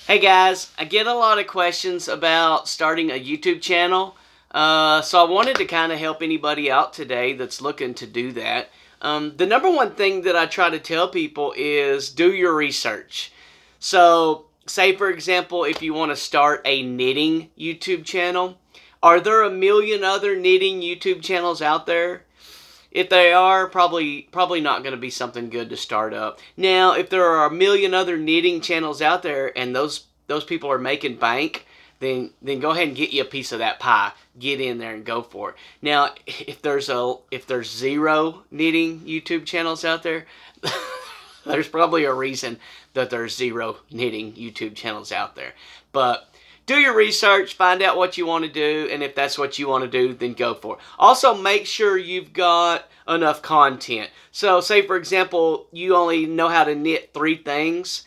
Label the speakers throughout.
Speaker 1: Hey guys, I get a lot of questions about starting a YouTube channel, so I wanted to kind of help anybody out today that's looking to do that. The number one thing that I try to tell people is do your research. So, say for example, if you want to start a knitting YouTube channel, are there a million other knitting YouTube channels out there? If they are, probably not going to be something good to start up. Now, if there are a million other knitting channels out there and those people are making bank, then go ahead and get you a piece of that pie. Get in there and go for it. Now, if there's zero knitting YouTube channels out there, there's probably a reason that there's zero knitting YouTube channels out there. But do your research, find out what you want to do, and if that's what you want to do, then go for it. Also, make sure you've got enough content. So, say for example, you only know how to knit 3 things,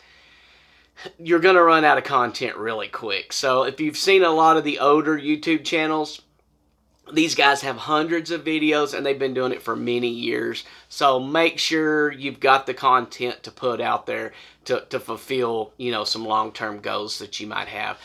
Speaker 1: you're going to run out of content really quick. So, if you've seen a lot of the older YouTube channels, these guys have hundreds of videos and they've been doing it for many years. So make sure you've got the content to put out there to fulfill, some long-term goals that you might have.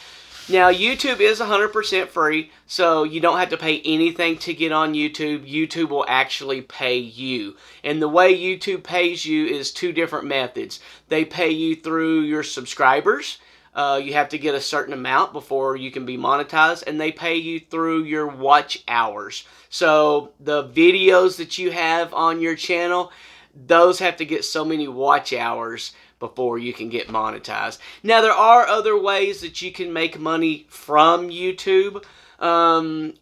Speaker 1: Now, YouTube is 100% free, so you don't have to pay anything to get on YouTube. YouTube will actually pay you. And the way YouTube pays you is 2 different methods. They pay you through your subscribers. You have to get a certain amount before you can be monetized, and they pay you through your watch hours. So the videos that you have on your channel, those have to get so many watch hours before you can get monetized. Now, there are other ways that you can make money from YouTube.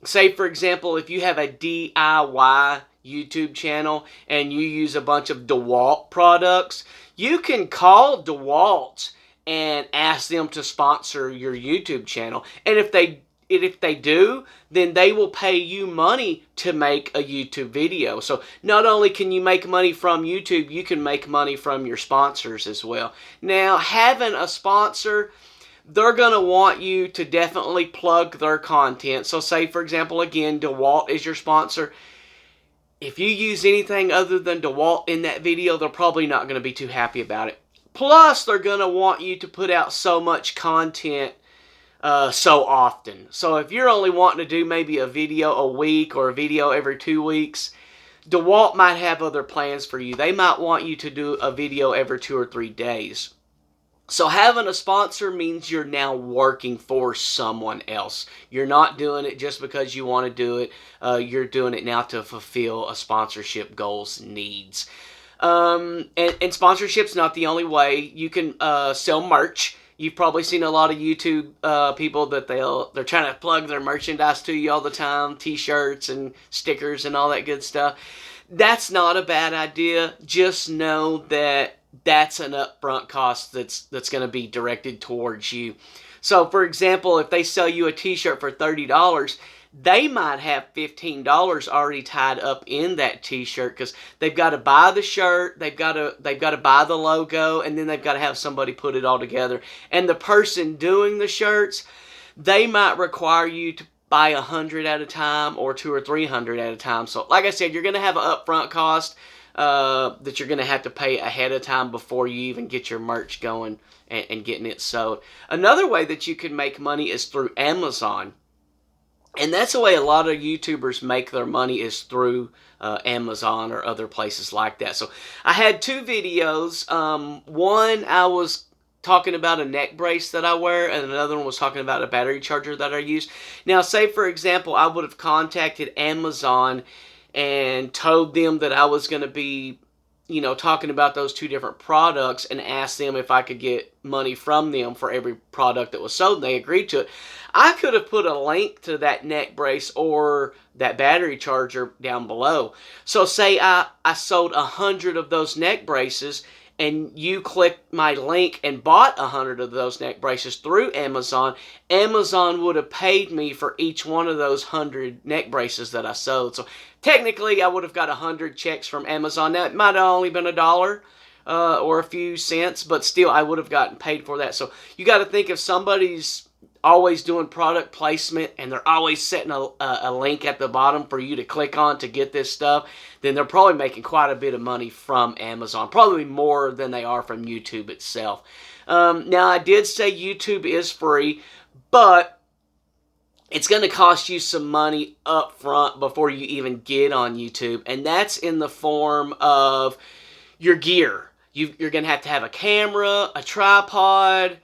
Speaker 1: Say, for example, if you have a DIY YouTube channel and you use a bunch of DeWalt products, you can call DeWalt and ask them to sponsor your YouTube channel. And if they do, then they will pay you money to make a YouTube video. So not only can you make money from YouTube, you can make money from your sponsors as well. Now, having a sponsor, they're going to want you to definitely plug their content. So say, for example, again, DeWalt is your sponsor. If you use anything other than DeWalt in that video, they're probably not going to be too happy about it. Plus, they're going to want you to put out so much content so often. So if you're only wanting to do maybe a video a week or a video every 2 weeks, DeWalt might have other plans for you. They might want you to do a video every 2 or 3 days. So having a sponsor means you're now working for someone else. You're not doing it just because you want to do it. You're doing it now to fulfill a sponsorship goal's needs. And sponsorship's not the only way. You can sell merch. You've probably seen a lot of YouTube people that they're trying to plug their merchandise to you all the time, t-shirts and stickers and all that good stuff. That's not a bad idea. Just know that that's an upfront cost that's going to be directed towards you. So, for example, if they sell you a t-shirt for $30, they might have $15 already tied up in that t-shirt because they've got to buy the shirt, they've got to buy the logo, and then they've got to have somebody put it all together. And the person doing the shirts, they might require you to buy 100 at a time or 200 or 300 at a time. So, like I said, you're going to have an upfront cost that you're going to have to pay ahead of time before you even get your merch going and getting it sold. Another way that you can make money is through Amazon. And that's the way a lot of YouTubers make their money, is through Amazon or other places like that. So I had 2 videos. One, I was talking about a neck brace that I wear, and another one was talking about a battery charger that I use. Now, say for example, I would have contacted Amazon and told them that I was going to be, talking about those 2 different products and asked them if I could get money from them for every product that was sold, and they agreed to it. I could have put a link to that neck brace or that battery charger down below. So say I sold 100 of those neck braces, and you clicked my link and bought 100 of those neck braces through Amazon, Amazon would have paid me for each one of those 100 neck braces that I sold. So technically, I would have got 100 checks from Amazon. Now, it might have only been $1 or a few cents, but still, I would have gotten paid for that. So you got to think, if somebody's always doing product placement and they're always setting a link at the bottom for you to click on to get this stuff, then they're probably making quite a bit of money from Amazon, probably more than they are from YouTube itself. Now, I did say YouTube is free, but it's going to cost you some money up front before you even get on YouTube, and that's in the form of your gear. You're going to have a camera, a tripod,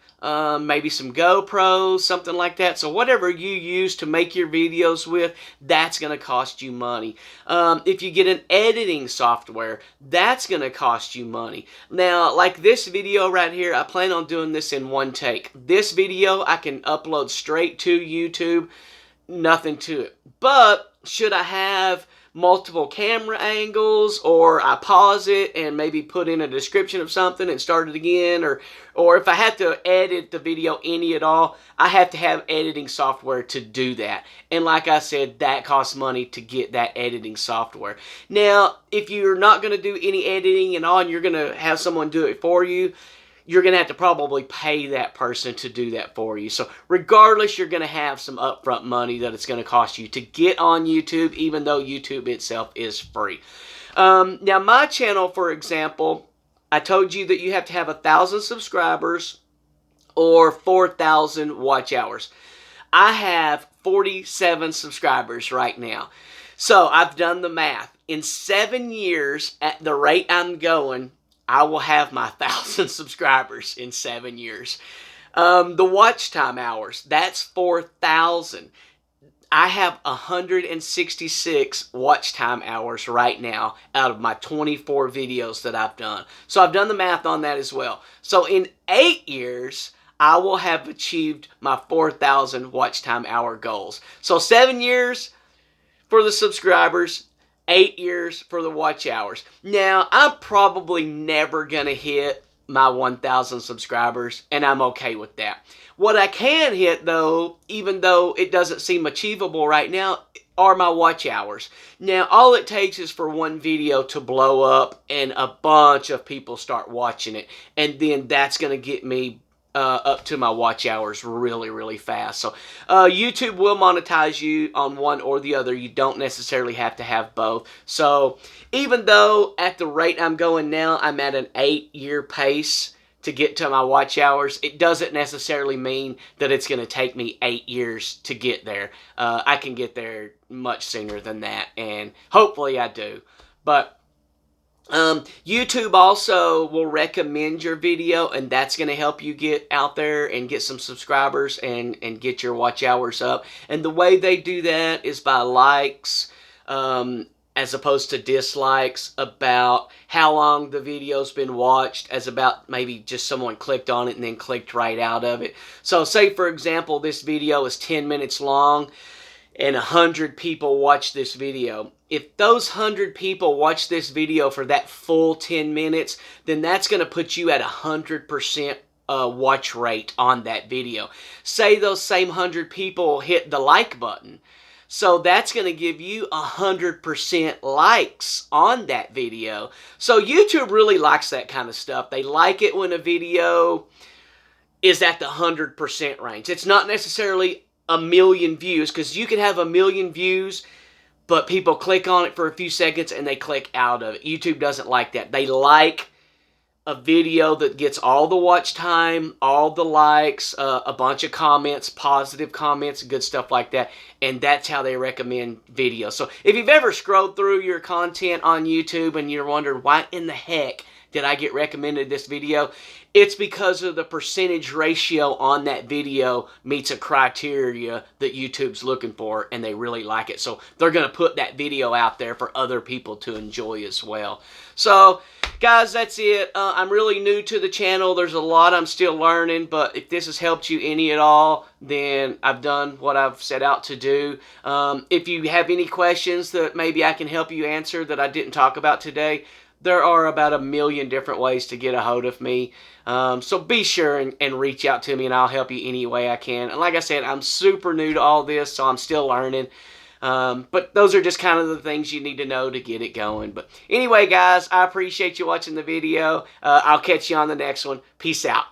Speaker 1: maybe some GoPros, something like that. So whatever you use to make your videos with, that's going to cost you money. If you get an editing software, that's going to cost you money. Now, like this video right here, I plan on doing this in one take. This video I can upload straight to YouTube, nothing to it. But should I have multiple camera angles, or I pause it and maybe put in a description of something and start it again, or if I have to edit the video any at all, I have to have editing software to do that. And like I said, that costs money to get that editing software. Now, if you're not going to do any editing at all and you're going to have someone do it for you, you're going to have to probably pay that person to do that for you. So regardless, you're going to have some upfront money that it's going to cost you to get on YouTube, even though YouTube itself is free. Now, my channel, for example, I told you that you have to have 1,000 subscribers or 4,000 watch hours. I have 47 subscribers right now. So I've done the math. In 7 years, at the rate I'm going, I will have my 1,000 subscribers in 7 years. The watch time hours, that's 4,000. I have 166 watch time hours right now out of my 24 videos that I've done. So I've done the math on that as well. So in 8 years, I will have achieved my 4,000 watch time hour goals. So 7 years for the subscribers, 8 years for the watch hours. Now, I'm probably never going to hit my 1,000 subscribers, and I'm okay with that. What I can hit, though, even though it doesn't seem achievable right now, are my watch hours. Now, all it takes is for one video to blow up and a bunch of people start watching it, and then that's going to get me up to my watch hours really, really fast. So YouTube will monetize you on one or the other. You don't necessarily have to have both. So even though at the rate I'm going now, I'm at an 8-year pace to get to my watch hours, it doesn't necessarily mean that it's going to take me 8 years to get there. I can get there much sooner than that, and hopefully I do. But YouTube also will recommend your video, and that's going to help you get out there and get some subscribers and get your watch hours up. And the way they do that is by likes as opposed to dislikes, about how long the video's been watched, as about maybe just someone clicked on it and then clicked right out of it. So say, for example, this video is 10 minutes long and 100 people watch this video. If those 100 people watch this video for that full 10 minutes, then that's going to put you at 100% watch rate on that video. Say those same 100 people hit the like button. So that's going to give you 100% likes on that video. So YouTube really likes that kind of stuff. They like it when a video is at the 100% range. It's not necessarily a million views, because you can have a million views, but people click on it for a few seconds and they click out of it. YouTube doesn't like that. They like a video that gets all the watch time, all the likes, a bunch of comments, positive comments, good stuff like that. And that's how they recommend videos. So if you've ever scrolled through your content on YouTube and you're wondering, why in the heck did I get recommended this video? It's because of the percentage ratio on that video meets a criteria that YouTube's looking for, and they really like it. So they're going to put that video out there for other people to enjoy as well. So, guys, that's it. I'm really new to the channel. There's a lot I'm still learning, but if this has helped you any at all, then I've done what I've set out to do. If you have any questions that maybe I can help you answer that I didn't talk about today, there are about 1 million different ways to get a hold of me. So be sure and reach out to me, and I'll help you any way I can. And like I said, I'm super new to all this, so I'm still learning. But those are just kind of the things you need to know to get it going. But anyway, guys, I appreciate you watching the video. I'll catch you on the next one. Peace out.